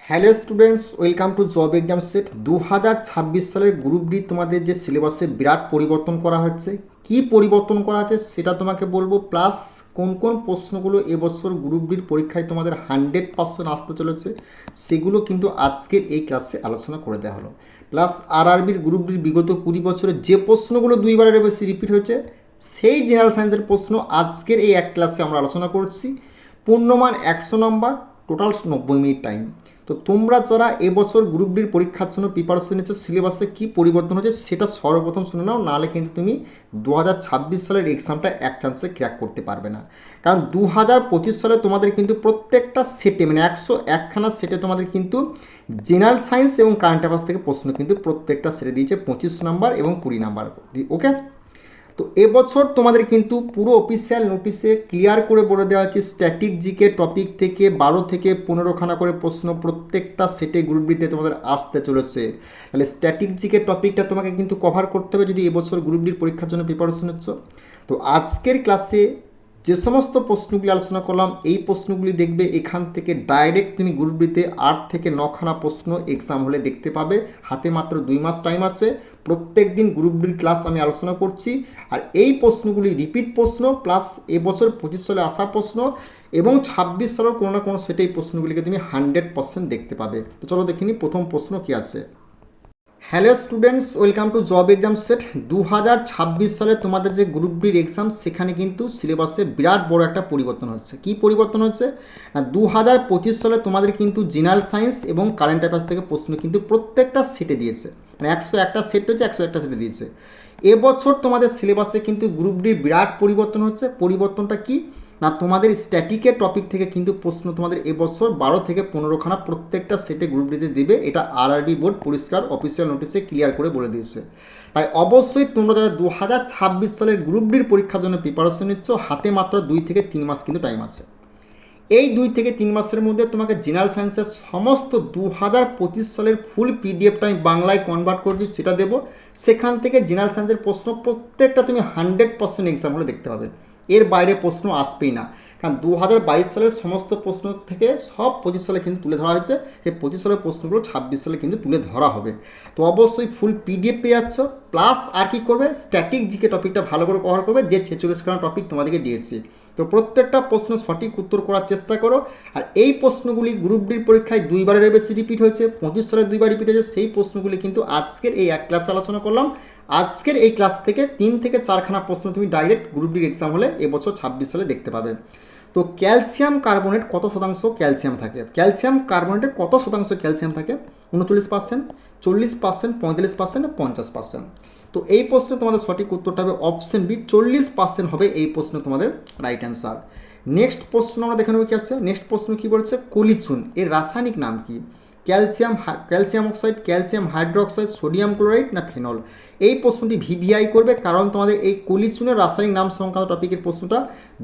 Hello students, welcome to job exam set 2026 সালের group D. তোমাদের যে সিলেবাসে বিরাট পরিবর্তন করা হচ্ছে, কি পরিবর্তন করা হচ্ছে সেটা তোমাকে বলবো, প্লাস কোন কোন প্রশ্নগুলো এবছর গ্রুপ ডির পরীক্ষায় তোমাদের 100% আসতে চলেছে সেগুলো কিন্তু আজকের এই ক্লাসে আলোচনা করে দেওয়া হলো। প্লাস আরআরবির গ্রুপ ডির বিগত 20 বছরে যে প্রশ্নগুলো দুইবারের বেশি রিপিট হয়েছে সেই জেনারেল সায়েন্সের প্রশ্ন আজকের এই এক ক্লাসে আমরা আলোচনা করছি। পূর্ণমান 100 নম্বর, টোটাল 90 মিনিট টাইম। তো তোমরা যারা এবছর গ্রুপ ডির পরীক্ষার জন্য প্রিপারেশন নিচ্ছ, সিলেবাসে কী পরিবর্তন হচ্ছে সেটা সর্বপ্রথম শুনে নাও, নাহলে কিন্তু তুমি 2026 সালের এক্সামটা এক চান্সে ক্র্যাক করতে পারবে না। কারণ 2025 সালে তোমাদের কিন্তু প্রত্যেকটা সেটে মানে 101খানা সেটে তোমাদের কিন্তু জেনারেল সায়েন্স এবং কারেন্ট অ্যাফেয়ার্স থেকে প্রশ্ন কিন্তু প্রত্যেকটা সেটে দিয়েছে 25 নাম্বার এবং 20 নাম্বার। ওকে, তো এবছর তোমাদের কিন্তু পুরো অফিসিয়াল নোটিশে ক্লিয়ার করে বলে দেওয়া হচ্ছে স্ট্যাটিক জিকে টপিক থেকে 12 থেকে 15খানা করে প্রশ্ন প্রত্যেকটা সেটে গ্রুপ ডিতে তোমাদের আসতে চলেছে। তাহলে স্ট্যাটিক জিকে টপিকটা তোমাকে কিন্তু কভার করতে হবে যদি এবছর গ্রুপ ডির পরীক্ষার জন্য প্রিপারেশন হচ্ছ। তো আজকের ক্লাসে যে সমস্ত প্রশ্নগুলি আলোচনা করলাম এই প্রশ্নগুলি দেখবে, এখান থেকে ডাইরেক্ট তুমি গ্রুপ ডিতে 8 থেকে 9খানা প্রশ্ন এক্সাম হলে দেখতে পাবে। হাতে মাত্র 2 মাস টাইম আছে। প্রত্যেক দিন গ্রুপ ডির ক্লাস আমি আলোচনা করছি, আর এই প্রশ্নগুলি রিপিট প্রশ্ন, প্লাস এবছর 25 সালে আসা প্রশ্ন এবং 26 সালের কোনো না কোনো সেটে এই প্রশ্নগুলিকে তুমি 100% দেখতে পাবে। তো চলো দেখে নিই প্রথম প্রশ্ন কী আছে। Hello students, welcome to job exam set 2026 সালে তোমাদের যে গ্রুপ ডির এক্সাম, সেখানে কিন্তু সিলেবাসে বিরাট বড় একটা পরিবর্তন হচ্ছে। কি পরিবর্তন হচ্ছে না, 2025 সালে তোমাদের কিন্তু জেনারেল সায়েন্স এবং কারেন্ট অ্যাফেয়ার্স থেকে প্রশ্ন কিন্তু প্রত্যেকটা সেটে দিয়েছে, মানে 101টা সেট হচ্ছে, 101টা সেটে দিয়েছে। এবছর তোমাদের সিলেবাসে কিন্তু গ্রুপ ডির বিরাট পরিবর্তন হচ্ছে। পরিবর্তনটা কি না, তোমাদের স্ট্যাটিকের টপিক থেকে কিন্তু প্রশ্ন তোমাদের এবছর 12 থেকে 15খানা প্রত্যেকটা সেটে গ্রুপ ডিতে দেবে। এটা আরআরবি বোর্ড পরিষ্কার অফিসিয়াল নোটিশে ক্লিয়ার করে বলে দিয়েছে। তাই অবশ্যই তোমরা যারা 2026 সালের গ্রুপ ডির পরীক্ষার জন্য প্রিপারেশন নিচ্ছ, হাতে মাত্র 2 থেকে 3 মাস কিন্তু টাইম আছে। এই 2 থেকে 3 মাসের মধ্যে তোমাকে জেনারেল সায়েন্সের সমস্ত 2025 সালের ফুল পিডিএফটা আমি বাংলায় কনভার্ট করছি, সেটা দেবো। সেখান থেকে জেনারেল সায়েন্সের প্রশ্ন প্রত্যেকটা তুমি 100% এক্সাম হলে দেখতে পাবে। এর বাইরে প্রশ্ন আসবেই না, কারণ 2022 সালের সমস্ত প্রশ্ন থেকে সব 25 সালে কিন্তু তুলে ধরা হয়েছে। এই 25 সালের প্রশ্নগুলো 26 সালে কিন্তু তুলে ধরা হবে। তো অবশ্যই ফুল পিডিএফ পেয়ে যাচ্ছ, প্লাস আর কি করবে, স্ট্যাটিক জিকে টপিকটা ভালো করে কভার করবে, যে 46খানা টপিক তোমাদেরকে দিয়েছি। তো প্রত্যেকটা প্রশ্ন সঠিক উত্তর করার চেষ্টা করো। আর এই প্রশ্নগুলি গ্রুপ ডির পরীক্ষায় 2বারের বেশি রিপিট হয়েছে, 25 সালে 2বার রিপিট হয়েছে। সেই প্রশ্নগুলি কিন্তু আজকের এই এক ক্লাসে আলোচনা করলাম। আজকের এই ক্লাস থেকে 3 থেকে 4খানা প্রশ্ন তুমি ডাইরেক্ট গ্রুপ ডির এক্সাম হলে এবছর 26 সালে দেখতে পাবে। তো ক্যালসিয়াম কার্বনেট কত শতাংশ ক্যালসিয়াম থাকে? ক্যালসিয়াম কার্বনেটে কত শতাংশ ক্যালসিয়াম থাকে? 39%, 40%, 45%, 50%। তো এই প্রশ্নে তোমাদের সঠিক উত্তরটা হবে অপশন বি, 40% হবে এই প্রশ্ন তোমাদের রাইট অ্যান্সার। নেক্সট প্রশ্ন আমরা দেখে নেব কী আছে। নেক্সট প্রশ্ন কী বলছে, কলিচুন এর রাসায়নিক নাম কি? Calcium oxide, calcium hydroxide, sodium chloride না ফেনল? এই প্রশ্নটি ভিভিআই করবে, কারণ তোমাদের এই কলিচুনের রাসায়নিক নাম সংক্রান্ত টপিকের প্রশ্নটা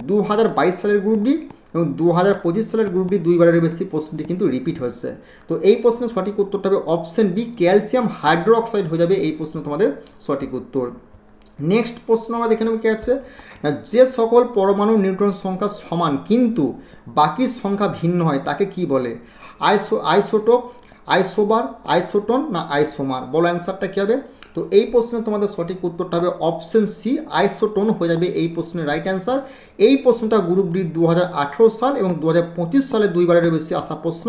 2022 সালের গ্রুপ ডি এবং 2025 সালের গ্রুপ ডি 2বারের বেশি প্রশ্নটি কিন্তু রিপিট হচ্ছে। তো এই প্রশ্নের সঠিক উত্তরটা হবে অপশন বি, ক্যালসিয়াম হাইড্রোক্সাইড হয়ে যাবে এই প্রশ্ন তোমাদের সঠিক উত্তর। নেক্সট প্রশ্ন আমরা দেখে নেব কী আছে না, যে সকল পরমাণু নিউট্রন সংখ্যা সমান কিন্তু বাকি সংখ্যা ভিন্ন হয় তাকে কি বলে? আইসোটোপ, আইসোবার, আইসোটন না আইসোমার? বলো অ্যান্সারটা কী হবে। তো এই প্রশ্নে তোমাদের সঠিক উত্তরটা হবে অপশন সি, আইসোটোন হয়ে যাবে এই প্রশ্নের রাইট অ্যান্সার। এই প্রশ্নটা গ্রুপ ডি 2018 সাল এবং 2025 সালে 2বারের বেশি আসা প্রশ্ন।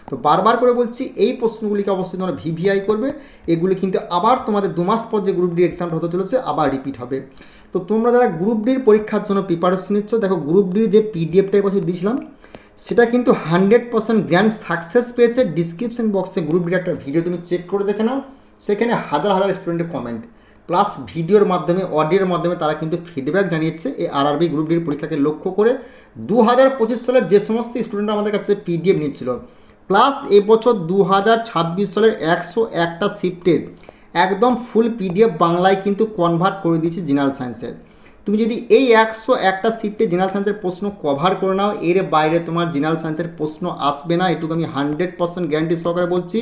তো বারবার করে বলছি, এই প্রশ্নগুলিকে অবশ্যই তোমরা ভিভিআই করবে। এগুলি কিন্তু আবার তোমাদের 2 মাস পর যে গ্রুপ ডি এক্সামটা হতে চলেছে আবার রিপিট হবে। তো তোমরা যারা গ্রুপ ডির পরীক্ষার জন্য প্রিপারেশন নিচ্ছ, দেখো গ্রুপ ডির যে পিডিএফটা এবছর দিয়েছিলাম সেটা কিন্তু 100% গ্র্যান্ড সাকসেস পেয়েছে। ডিসক্রিপশন বক্সে গ্রুপ ডির একটা ভিডিও তুমি চেক করে দেখে নাও, সেখানে হাজার হাজার স্টুডেন্টের কমেন্ট, প্লাস ভিডিওর মাধ্যমে অডিওর মাধ্যমে তারা কিন্তু ফিডব্যাক জানিয়েছে এই আরআরবি গ্রুপ ডির পরীক্ষাকে লক্ষ্য করে। 2025 সালের যে সমস্ত স্টুডেন্ট আমাদের কাছে পিডিএফ নিচ্ছিল, প্লাস এবছর 2026 সালের 101টা শিফটের একদম ফুল পিডিএফ বাংলায় কিন্তু কনভার্ট করে দিয়েছি জেনারেল সায়েন্সের। তুমি যদি এই 101টা শিফটে জেনারেল সায়েন্সের প্রশ্ন কভার করে নাও, এর বাইরে তোমার জেনারেল সায়েন্সের প্রশ্ন আসবে না, এটুকু আমি 100% গ্যারান্টি সহকারে বলছি।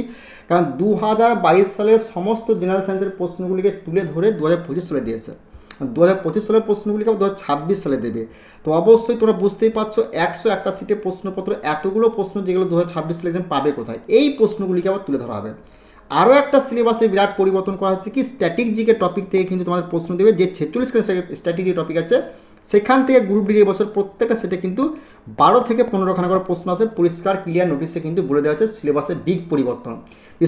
কারণ 2022 সালের সমস্ত জেনারেল সায়েন্সের প্রশ্নগুলিকে তুলে ধরে 2025 সালে দিয়েছে। 2025 সালের প্রশ্নগুলিকে 2026 সালে দেবে। তো অবশ্যই তোমরা বুঝতেই পারছো 101টা সিটের প্রশ্নপত্র, এতগুলো প্রশ্ন যেগুলো 2026 সালে এক্সাম পাবে কোথায়, এই প্রশ্নগুলিকে আবার তুলে ধরা হবে। আরও একটা সিলেবাসে বিরাট পরিবর্তন করা হচ্ছে কি, স্ট্যাটিক জিকে টপিক থেকে কিন্তু তোমাদের প্রশ্ন দেবে, যে 46 স্ট্যাটিক জি টপিক আছে সেখান থেকে গ্রুপ ডি বছর প্রত্যেকটা সেটে কিন্তু 12 থেকে 15খানা করে প্রশ্ন আছে, পরিষ্কার ক্লিয়ার নোটিশে কিন্তু বলে দেওয়া হচ্ছে সিলেবাসে বিগ পরিবর্তন।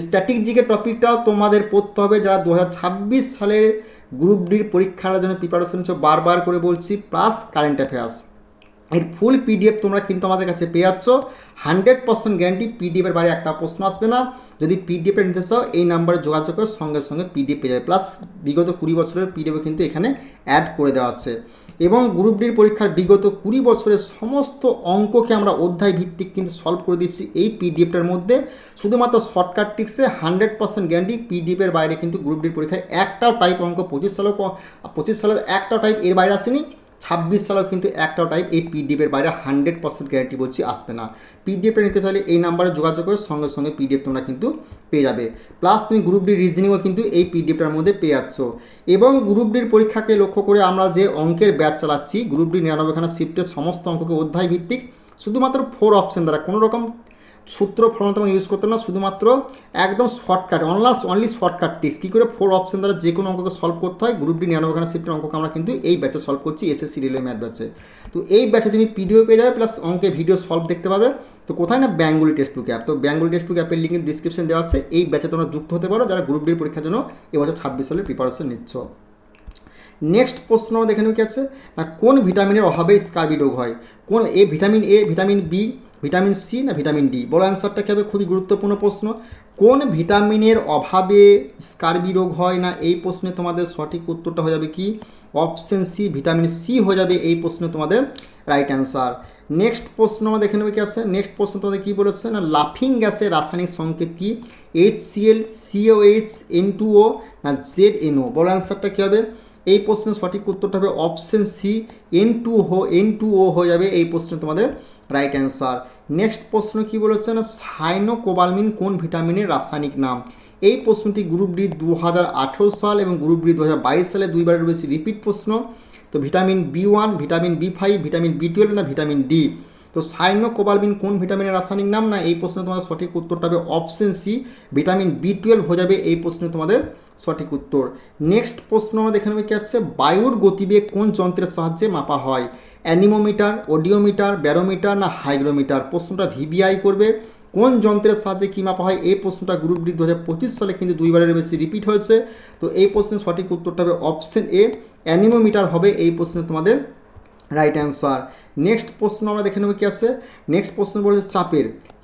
স্ট্যাটিক জিকে টপিকটাও তোমাদের পড়তে হবে যারা 2026 সালের গ্রুপ ডির পরীক্ষার জন্য প্রিপারেশন নিচ্ছ, বারবার করে বলছি, প্লাস কারেন্ট অ্যাফেয়ার্স। এর ফুল পিডিএফ তোমরা কিন্তু আমাদের কাছে পেয়ে যাচ্ছ, 100% গ্যারান্টি, পিডিএফের বাইরে একটা প্রশ্ন আসবে না। যদি পিডিএফের নিতে চাও এই নাম্বারে যোগাযোগ করে সঙ্গে সঙ্গে পিডিএফ পেয়ে যাবে, প্লাস বিগত 20 বছরের পিডিএফ কিন্তু এখানে অ্যাড করে দেওয়া আছে। এবং গ্রুপ ডির পরীক্ষার বিগত 20 বছরের সমস্ত অঙ্ককে আমরা অধ্যায় ভিত্তিক কিন্তু সলভ করে দিচ্ছি এই পিডিএফটার মধ্যে, শুধুমাত্র শর্টকাট টিক্সে 100% গ্যারান্টি। পিডিএফের বাইরে কিন্তু গ্রুপ ডির পরীক্ষায় একটাও টাইপ অঙ্ক 25 সালের একটাও টাইপ এর বাইরে আসেনি, 26 সালেও কিন্তু একটাও টাইপ এই পিডিএফের বাইরে 100% গ্যারান্টি বলছি আসবে না। পিডিএফটা নিতে চাইলে এই নাম্বারে যোগাযোগ করে সঙ্গে সঙ্গে পিডিএফ তোমরা কিন্তু পেয়ে যাবে, প্লাস তুমি গ্রুপ ডি রিজনিংও কিন্তু এই পিডিএফটার মধ্যে পেয়ে যাচ্ছ। এবং গ্রুপ ডির পরীক্ষাকে লক্ষ্য করে আমরা যে অঙ্কের ব্যাচ চালাচ্ছি, গ্রুপ ডি 99খানা শিফটের সমস্ত অঙ্ককে অধ্যায় ভিত্তিক, শুধুমাত্র 4 অপশন দ্বারা, কোনো রকম সূত্র ফর্মুলা তোমাকে ইউজ করতে না, শুধুমাত্র একদম শর্টকাট, অনলি শর্টকাট টিক্স কী করে 4 অপশন দ্বারা যে কোনো অঙ্ককে সলভ করতে হয়, গ্রুপ ডি 99খানা শিফটের অঙ্ককে আমরা কিন্তু এই ব্যাচে সলভ করছি, এসএসসি রেলওয়ে ম্যাথ ব্যাচে। তো এই ব্যাচে তুমি পিডিও পেয়ে যাবে, প্লাস অঙ্কে ভিডিও সলভ দেখতে পাবে। তো কোথায় না, বেঙ্গলি টেক্সট বুক অ্যাপ। তো বেঙ্গলি টেক্সট বুক অ্যাপের লিঙ্ক ডিসক্রিপশন দেওয়া আছে, এই ব্যাচে তোমরা যুক্ত হতে পারো যারা গ্রুপ ডির পরীক্ষার জন্য এবছর 26 সালের প্রিপারেশন নিচ্ছ। নেক্সট প্রশ্ন আমরা দেখে নেব কি আছে না, কোন ভিটামিনের অভাবে স্কার্বি রোগ হয়? কোন vitamin A, vitamin B, vitamin C না ভিটামিন ডি? বলো অ্যান্সারটা কী হবে, খুবই গুরুত্বপূর্ণ প্রশ্ন। কোন ভিটামিনের অভাবে স্কার্বি রোগ হয় না, এই প্রশ্নে তোমাদের সঠিক উত্তরটা হয়ে যাবে কি, অপশন সি, ভিটামিন সি হয়ে যাবে এই প্রশ্নে তোমাদের রাইট অ্যান্সার। নেক্সট প্রশ্ন আমরা দেখে নেবে কি আছে, নেক্সট প্রশ্ন তোমাদের কী বলেছে না, লাফিং গ্যাসের রাসায়নিক সংকেত কি, HCl, COH, N2O না ZNO? বলো অ্যান্সারটা কী হবে, এই প্রশ্নের সঠিক উত্তরটা হবে অপশন সি, N2O হয়ে যাবে এই প্রশ্নে তোমাদের রাইট অ্যান্সার। নেক্সট প্রশ্ন কি বলেছে না, সাইনোকোবালমিন কোন ভিটামিনের রাসায়নিক নাম? এই প্রশ্নটি গ্রুপ ডি 2018 সাল এবং গ্রুপ ডি 2022 সালে দুইবারের বেশি রিপিট প্রশ্ন। তো vitamin B1, vitamin B5, vitamin B12 না ভিটামিন ডি? তো সাইনোকোবালমিন কোন ভিটামিনের রাসায়নিক নাম না, এই প্রশ্নে তোমাদের সঠিক উত্তরটা হবে অপশন সি, ভিটামিন B12 হয়ে যাবে এই প্রশ্নে তোমাদের সঠিক উত্তর। নেক্সট প্রশ্ন আমরা দেখে নেব কি আছে, বায়ুর গতিবেগ কোন যন্ত্রের সাহায্যে মাপা হয়? অ্যানিমোমিটার, অডিওমিটার, ব্যারোমিটার না হাইগ্রোমিটার? প্রশ্নটা ভিবিআই করবে, কোন যন্ত্রের সাহায্যে কী মাপা হয়? এই প্রশ্নটা গ্রুপ ডি 2025 সালে কিন্তু দুইবারের বেশি রিপিট হয়েছে। তো এই প্রশ্নের সঠিক উত্তরটা হবে অপশন এ, অ্যানিমোমিটার হবে এই প্রশ্নে তোমাদের রাইট অ্যান্সার। নেক্সট প্রশ্ন আমরা দেখে নেব কি আছে, নেক্সট প্রশ্ন বলেছে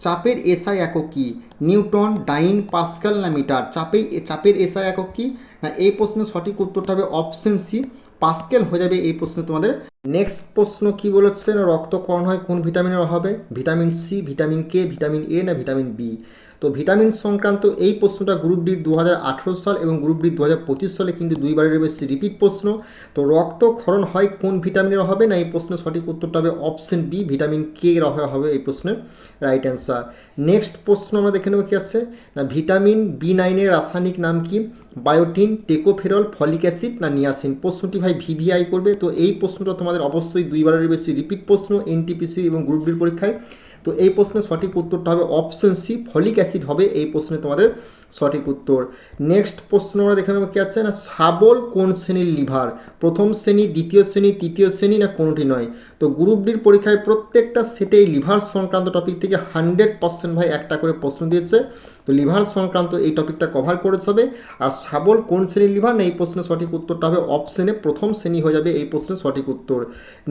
চাপের এসআই একক কি? নিউটন, ডাইন, পাস্কাল না মিটার? চাপের এসআই একক কি না, এই প্রশ্নের সঠিক উত্তরটা হবে অপশন সি, পাস্কেল হয়ে যাবে এই প্রশ্ন তোমাদের। নেক্সট প্রশ্ন কি বলেছে না, রক্তকরণ হয় কোন ভিটামিনের অভাবে? Vitamin C, vitamin K, vitamin A না ভিটামিন বি? তো ভিটামিন সংক্রান্ত এই প্রশ্নটা গ্রুপ ডি 2018 সাল এবং গ্রুপ ডি 2025 সালে কিন্তু দুইবারের বেশি রিপিট প্রশ্ন। তো রক্তক্ষরণ হয় কোন ভিটামিনের অভাবে না, এই প্রশ্নের সঠিক উত্তরটা হবে অপশন বি, ভিটামিন কে এর অভাবে হবে এই প্রশ্নের রাইট অ্যান্সার। নেক্সট প্রশ্ন আমরা দেখে নেব কি আছে না, ভিটামিন B9 এর রাসায়নিক নাম কি? বায়োটিন, টেকোফেরল, ফলিক অ্যাসিড না নিয়াসিন? প্রশ্নটি ভাই ভিভিআই করবে। তো এই প্রশ্নটা তোমাদের অবশ্যই দুইবারের বেশি রিপিট প্রশ্ন এনটিপিসি এবং গ্রুপ ডির পরীক্ষায়। তো এই প্রশ্নের সঠিক উত্তরটা হবে অপশন সি, ফলিক অ্যাসিড হবে এই প্রশ্নে তোমাদের সঠিক উত্তর। নেক্সট প্রশ্ন আমরা দেখে নেব কি আছে না, শাবল কোন শ্রেণীর লিভার? প্রথম শ্রেণী, দ্বিতীয় শ্রেণী, তৃতীয় শ্রেণী না কোনোটি নয়? তো গ্রুপ ডির পরীক্ষায় প্রত্যেকটা সেটেই লিভার সংক্রান্ত টপিক থেকে 100% ভাই একটা করে প্রশ্ন দিয়েছে। তো লিভার সংক্রান্ত এই টপিকটা কভার করেছে হবে। আর শাবল কোন শ্রেণীর লিভার না, এই প্রশ্নের সঠিক উত্তরটা হবে অপশনে প্রথম শ্রেণী হয়ে যাবে এই প্রশ্নের সঠিক উত্তর।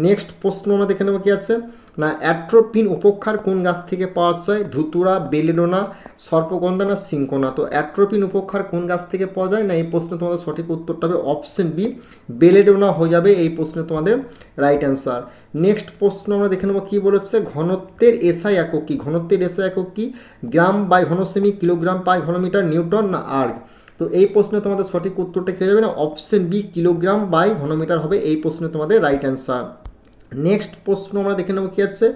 নেক্সট প্রশ্ন আমরা দেখে নেব কি আছে না, অ্যাট্রোপিন উপক্ষার কোন গাছ থেকে পাওয়া যায়? ধুতুরা, বেলেডোনা, সর্পগন্ধা না সিঙ্কোনা? তো অ্যাট্রোপিন উপক্ষার কোন গাছ থেকে পাওয়া যায় না, এই প্রশ্নে তোমাদের সঠিক উত্তরটা হবে অপশন বি, বেলেডোনা হয়ে যাবে এই প্রশ্নে তোমাদের রাইট অ্যান্সার। নেক্সট প্রশ্ন আমরা দেখে নেব কী বলেছে, ঘনত্বের এসআই একক কি? ঘনত্বের এসআই একক কি? গ্রাম বাই ঘনসেমি, কিলোগ্রাম বাই ঘনমিটার, নিউটন না আর্গ? তো এই প্রশ্নে তোমাদের সঠিক উত্তরটা কী হয়ে যাবে না, অপশন বি, কিলোগ্রাম বাই ঘনমিটার হবে এই প্রশ্নে তোমাদের রাইট অ্যান্সার। নেক্সট প্রশ্ন আমরা দেখে নেব কি আছে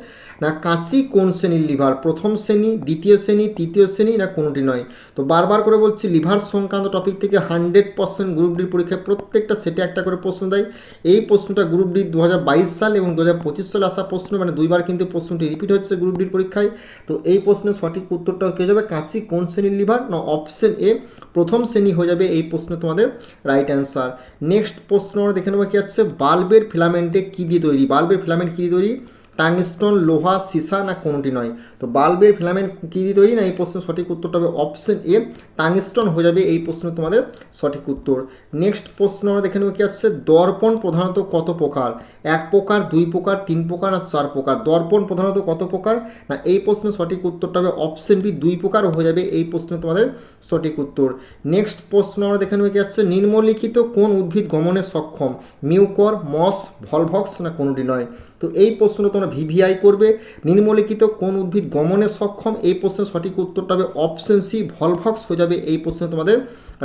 না কাঁচি কোন শ্রেণীর লিভার, প্রথম শ্রেণী, দ্বিতীয় শ্রেণী, তৃতীয় শ্রেণী, না কোনোটি নয়। তো বারবার করে বলছি লিভার সংক্রান্ত টপিক থেকে 100% গ্রুপ ডির পরীক্ষায় প্রত্যেকটা সেটে একটা করে প্রশ্ন দেয়। এই প্রশ্নটা গ্রুপ ডি 2022 সাল এবং 2025 সালে আসা প্রশ্ন, মানে দুইবার কিন্তু প্রশ্নটি রিপিট হচ্ছে গ্রুপ ডির পরীক্ষায়। তো এই প্রশ্নের সঠিক উত্তরটা হয়ে যাবে কাঁচি কোন শ্রেণীর লিভার, না অপশন এ প্রথম শ্রেণী হয়ে যাবে এই প্রশ্ন তোমাদের রাইট অ্যান্সার। নেক্সট প্রশ্ন আমরা দেখে নেবো কি আছে, বাল্বের ফিলামেন্টে কী দিয়ে তৈরি, বাল্বের ফিলামেন্ট কী দিয়ে তৈরি, টাংস্টন, লোহা, সীসা, না কোনোটি নয়। তো বাল্বের ফিলামেন্ট কী দিয়ে তৈরি, না এই প্রশ্নের সঠিক উত্তরটা হবে অপশন এ টাংস্টন হয়ে যাবে এই প্রশ্ন তোমাদের সঠিক উত্তর। নেক্সট প্রশ্ন আমরা দেখে নেব কি আছে, দর্পণ প্রধানত কত প্রকার, এক প্রকার, দুই প্রকার, তিন প্রকার, না চার প্রকার। দর্পণ প্রধানত কত প্রকার, না এই প্রশ্নের সঠিক উত্তরটা হবে অপশন বি দুই প্রকার হয়ে যাবে এই প্রশ্ন তোমাদের সঠিক উত্তর। নেক্সট প্রশ্ন আমরা দেখে নেব কি আছে, নিম্নলিখিত কোন উদ্ভিদ গমনে সক্ষম, মিউকর, মস, ভলভক্স, না কোনোটি নয়। তো এই প্রশ্নটা তোমরা ভিভিআই করবে, নিম্নলিখিত কোন উদ্ভিদ গমনে সক্ষম, এই প্রশ্নের সঠিক উত্তরটা হবে অপশন সি ভলভক্স হয়ে যাবে এই প্রশ্নে তোমাদের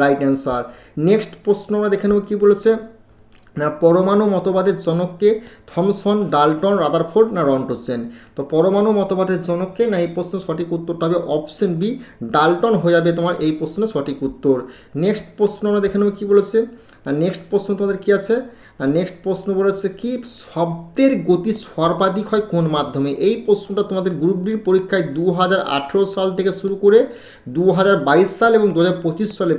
রাইট অ্যান্সার। নেক্সট প্রশ্ন আমরা দেখে নেব কী বলেছে, না পরমাণু মতবাদের জনককে, থমসন, ডাল্টন, রাদারফোর্ড, না রন্টোসেন। তো পরমাণু মতবাদের জনককে, না এই প্রশ্নের সঠিক উত্তরটা হবে অপশন বি ডাল্টন হয়ে যাবে তোমার এই প্রশ্নের সঠিক উত্তর। নেক্সট প্রশ্ন আমরা দেখে নেব কী বলেছে, আর নেক্সট প্রশ্ন তোমাদের কী আছে, আর নেক্সট প্রশ্ন বলেছে কি শব্দের গতি সর্বাধিক হয় কোন মাধ্যমে। এই প্রশ্নটা তোমাদের গ্রুপ ডির পরীক্ষায় 2018 সাল থেকে শুরু করে 2022 সাল এবং 2025 সালে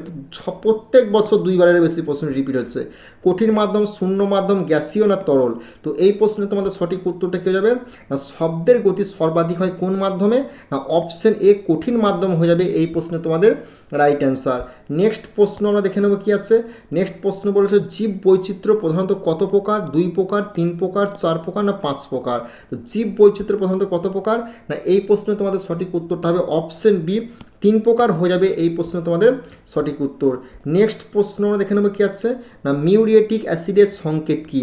প্রত্যেক বছর দুইবারের বেশি প্রশ্ন রিপিট হচ্ছে। কঠিন মাধ্যম, শূন্য মাধ্যম, গ্যাসীয়, না তরল। তো এই প্রশ্নে তোমাদের সঠিক উত্তরটা কী যাবে, না শব্দের গতি সর্বাধিক হয় কোন মাধ্যমে, না অপশন এ কঠিন মাধ্যম হয়ে যাবে এই প্রশ্নে তোমাদের রাইট অ্যান্সার। নেক্সট প্রশ্ন আমরা দেখে নেব কী আছে, নেক্সট প্রশ্ন বলেছে জীব বৈচিত্র্য প্রধানত কত প্রকার, দুই প্রকার, তিন প্রকার, চার প্রকার, না পাঁচ প্রকার। তো জীব বৈচিত্র্য প্রধানত কত প্রকার, না এই প্রশ্নে তোমাদের সঠিক উত্তরটা হবে অপশন বি তিন প্রকার হয়ে যাবে এই প্রশ্নে তোমাদের সঠিক উত্তর। নেক্সট প্রশ্ন আমরা দেখে নেব কী আছে, না মিউরিয়েটিক অ্যাসিডের সংকেত কী,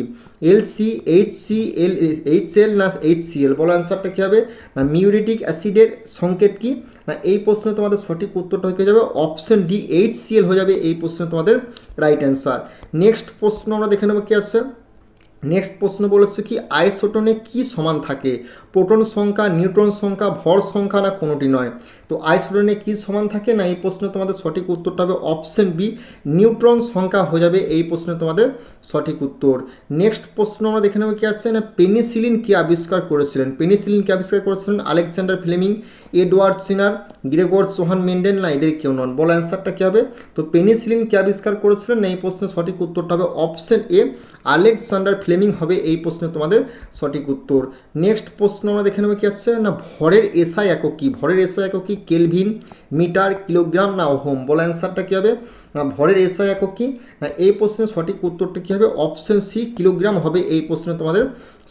এলসি, এইচসিএল, এইচএল, না এইচসিএল। বলো অ্যান্সারটা কী হবে, না মিউরিয়েটিক অ্যাসিডের সংকেত কী, না এই প্রশ্নে তোমাদের সঠিক উত্তরটা হয়ে যাবে অপশন ডি এইচসিএল হয়ে যাবে এই প্রশ্নে তোমাদের রাইট অ্যান্সার। নেক্সট প্রশ্ন আমরা দেখে নেব কী আছে, নেক্সট প্রশ্ন বলেছে কি আইসোটোনে কি সমান থাকে, প্রোটন সংখ্যা, নিউট্রন সংখ্যা, ভর সংখ্যা, না কোনোটি নয়। তো আইসোটোনে কি সমান থাকে, না এই প্রশ্নে তোমাদের সঠিক উত্তরটা হবে অপশন বি নিউট্রন সংখ্যা হয়ে যাবে এই প্রশ্নে তোমাদের সঠিক উত্তর। নেক্সট প্রশ্ন আমরা দেখে নেব কি আছে, না পেনিসিলিন কি আবিষ্কার করেছিলেন, পেনিসিলিন কি আবিষ্কার করেছিলেন, আলেকজান্ডার ফ্লেমিং, এডওয়ার্ড সিনার, গ্রেগর সোহান মেন্ডেল, না এদের কেউ নন। বলো অ্যান্সারটা কী হবে, তো পেনিসিলিন কি আবিষ্কার করেছিলেন, না এই প্রশ্নের সঠিক উত্তরটা হবে অপশন এ আলেকজান্ডার ফ্লেমিং হবে এই প্রশ্নে তোমাদের সঠিক উত্তর। নেক্সট প্রশ্ন আমরা দেখে নেব কি আছে, না ভরের এসআই একক কী, ভরের এসআই একক কি কেলভিন, মিটার, কিলোগ্রাম, না ওহম। বলো অ্যান্সারটা কী হবে, না ভরের এসআই একক কি, না এই প্রশ্নের সঠিক উত্তরটা কী হবে অপশন সি কিলোগ্রাম হবে এই প্রশ্নে তোমাদের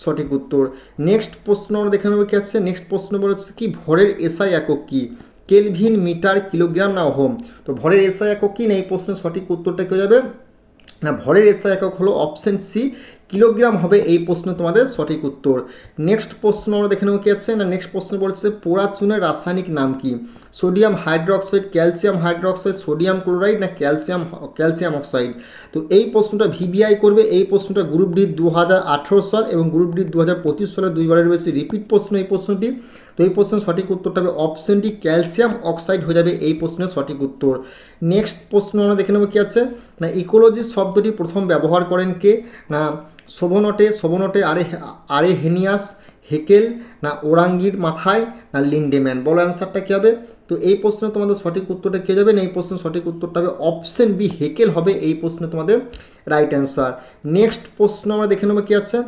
সঠিক উত্তর। নেক্সট প্রশ্ন আমরা দেখে নেব কি আছে, নেক্সট প্রশ্ন বলেছে কি ভরের এসআই একক কী, কেলভিন, মিটার, কিলোগ্রাম, না ওহম। তো ভরের এসআই একক কী, না এই প্রশ্নের সঠিক উত্তরটা কী যাবে, না ভরের এসআই একক হলো অপশন সি কিলোগ্রাম হবে এই প্রশ্ন তোমাদের সঠিক উত্তর। নেক্সট প্রশ্ন আমরা দেখে নেব কি আছে, না নেক্সট প্রশ্ন বলছে পোড়া চুনের রাসায়নিক নাম কি, sodium hydroxide, calcium hydroxide, sodium chloride, না ক্যালসিয়াম অক্সাইড। তো এই প্রশ্নটা ভিভিআই করবে, এই প্রশ্নটা গ্রুপ ডি 2018 সাল এবং গ্রুপ ডি 2025 সালে দুইবারের বেশি রিপিট প্রশ্ন এই প্রশ্নটি। তো এই প্রশ্নের সঠিক উত্তরটা হবে অপশন ডি ক্যালসিয়াম অক্সাইড হয়ে যাবে এই প্রশ্নের সঠিক উত্তর। নেক্সট প্রশ্ন আমরা দেখে নেব কি আছে, না ইকোলজি শব্দটি প্রথম ব্যবহার করেন কে, না সোবনটে আরেহেনিয়াস, হেকেল, না ওরাঙ্গির মাথায়, না লিন্ডেম্যান। বলো অ্যান্সারটা কী হবে, তো এই প্রশ্নে তোমাদের সঠিক উত্তরটা কে যাবে, না এই প্রশ্নের সঠিক উত্তরটা হবে অপশন বি হেকেল হবে এই প্রশ্নে তোমাদের রাইট অ্যান্সার। নেক্সট প্রশ্ন আমরা দেখে নেব কি আছে,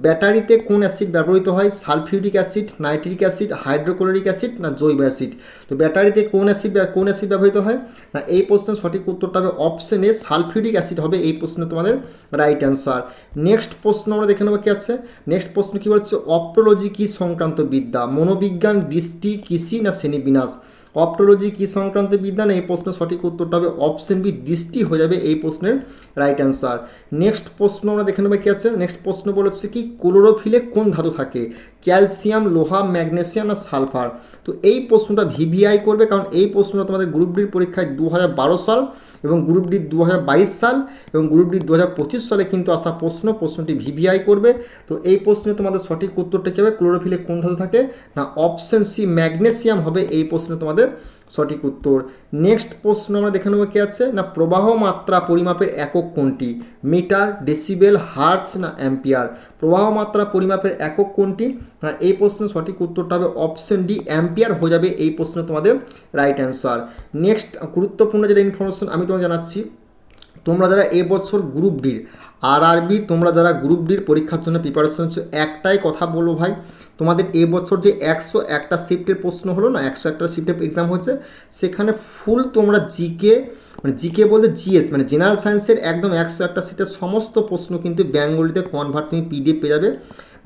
ব্যাটারিতে কোন অ্যাসিড ব্যবহৃত হয়, sulphuric acid, nitric acid, hydrochloric acid, না জৈব অ্যাসিড। তো ব্যাটারিতে কোন অ্যাসিড ব্যবহৃত হয়, না এই প্রশ্নের সঠিক উত্তরটা হবে অপশন এ সালফিউরিক অ্যাসিড হবে এই প্রশ্নে তোমাদের রাইট অ্যান্সার। নেক্সট প্রশ্ন আমরা দেখে নেব কি আছে, নেক্সট প্রশ্ন কী বলছে অপ্টোলজি কী সংক্রান্ত বিদ্যা, মনোবিজ্ঞান, দৃষ্টি, কৃষি, না শ্রেণীবিন্যাস। অপ্টোলজি কী সংক্রান্ত বিদ্যা, না এই প্রশ্নের সঠিক উত্তরটা হবে অপশন বি দৃষ্টি হয়ে যাবে এই প্রশ্নের রাইট অ্যান্সার। অ্যান্সার। নেক্সট প্রশ্ন আমরা দেখে নেবো কি আছে। নেক্সট প্রশ্ন বলে হচ্ছে কি ক্লোরোফিলে কোন ধাতু থাকে, ক্যালসিয়াম, লোহা, ম্যাগনেসিয়াম না সালফার। তো এই প্রশ্নটা ভিভিআই করবে, কারণ এই প্রশ্নটা তোমাদের গ্রুপ ডির পরীক্ষায় 2012 সাল এবং গ্রুপ ডি 2022 সাল এবং গ্রুপ ডি 2025 সালে কিন্তু আসা প্রশ্নটি ভিভিআই করবে। তো এই প্রশ্নে তোমাদের সঠিক উত্তরটা কী হবে, ক্লোরোফিলে কোন ধাতু থাকে না অপশন সি ম্যাগনেসিয়াম হবে এই প্রশ্নে তোমাদের সঠিক উত্তর। নেক্সট প্রশ্ন আমরা দেখে নেবো কি আছে না প্রবাহ মাত্রা পরিমাপের একক কোনটি, মিটার, ডেসিবেল, হার্টজ না অ্যাম্পিয়ার। প্রবাহ মাত্রা পরিমাপের একক কোনটি, এই প্রশ্নের সঠিক উত্তরটা হবে অপশন ডি অ্যাম্পিয়ার হয়ে যাবে এই প্রশ্ন তোমাদের রাইট অ্যান্সার। নেক্সট গুরুত্বপূর্ণ যেটা ইনফরমেশন আমি তোমাকে জানাচ্ছি, তোমরা যারা এবছর গ্রুপ ডির আরআরবি তোমরা যারা গ্রুপ ডির পরীক্ষার জন্য প্রিপারেশন হচ্ছে, একটাই কথা বলবো ভাই, তোমাদের এবছর যে 101টা শিফটের প্রশ্ন হলো না, 101টা শিফটের এক্সাম হচ্ছে, সেখানে ফুল তোমরা জিকে মানে জিকে বলতে জিএস মানে জেনারেল সায়েন্সের একদম 101টা শিফটের সমস্ত প্রশ্ন কিন্তু বেঙ্গলিতে কনভার্ট তুমি পিডিএফ পেয়ে যাবে।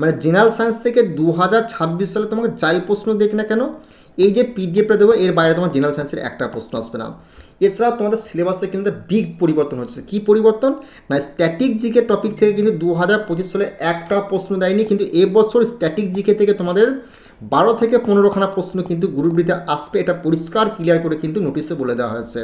মানে জেনারেল সায়েন্স থেকে 2026 সালে তোমাকে যাই প্রশ্ন দেখ না কেন, এই যে পিডিএফটা দেবো এর বাইরে তোমার জেনারেল সায়েন্সের একটা প্রশ্ন আসবে না। এছাড়াও তোমাদের সিলেবাসে কিন্তু বিগ পরিবর্তন হচ্ছে। কি পরিবর্তন না, স্ট্যাটিক জিকে টপিক থেকে কিন্তু 2025 সালে একটা প্রশ্ন দেয়নি, কিন্তু এবছর স্ট্যাটিক জিকে থেকে তোমাদের 12 থেকে 15খানা প্রশ্ন কিন্তু গ্রুপ ডিতে আসবে, এটা পরিষ্কার ক্লিয়ার করে কিন্তু নোটিশে বলে দেওয়া হয়েছে।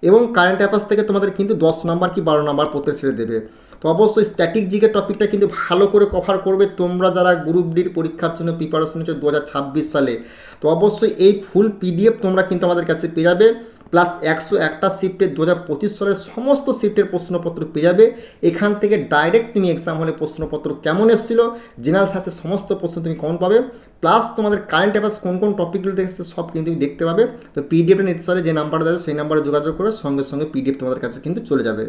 এবং কারেন্ট অ্যাফেয়ার্স থেকে তোমাদের কিন্তু 10 নাম্বার কি 12 নাম্বার পড়তে ছেড়ে দেবে। তো অবশ্যই স্ট্যাটিক জিকে টপিকটা কিন্তু ভালো করে কভার করবে তোমরা যারা গ্রুপ ডির পরীক্ষার জন্য প্রিপারেশন হচ্ছে 2026 সালে। তো অবশ্যই এই ফুল পিডিএফ তোমরা কিন্তু আমাদের কাছে পেয়ে যাবে, প্লাস 101টা শিফটের 2025 সালের সমস্ত শিফটের প্রশ্নপত্র পেয়ে যাবে। এখান থেকে ডাইরেক্ট তুমি এক্সাম হলে প্রশ্নপত্র কেমন এসেছিল, জেনারেল সায়েন্সের সমস্ত প্রশ্ন তুমি কমন পাবে, প্লাস তোমাদের কারেন্ট অ্যাফেয়ার্স কোন কোন টপিকগুলো দেখছে সব কিন্তু তুমি দেখতে পাবে। তো পিডিএফটা নিতে চাইলে যে নাম্বারটা দেবে সেই নাম্বারে যোগাযোগ করে সঙ্গে সঙ্গে পিডিএফ তোমাদের কাছে কিন্তু চলে যাবে।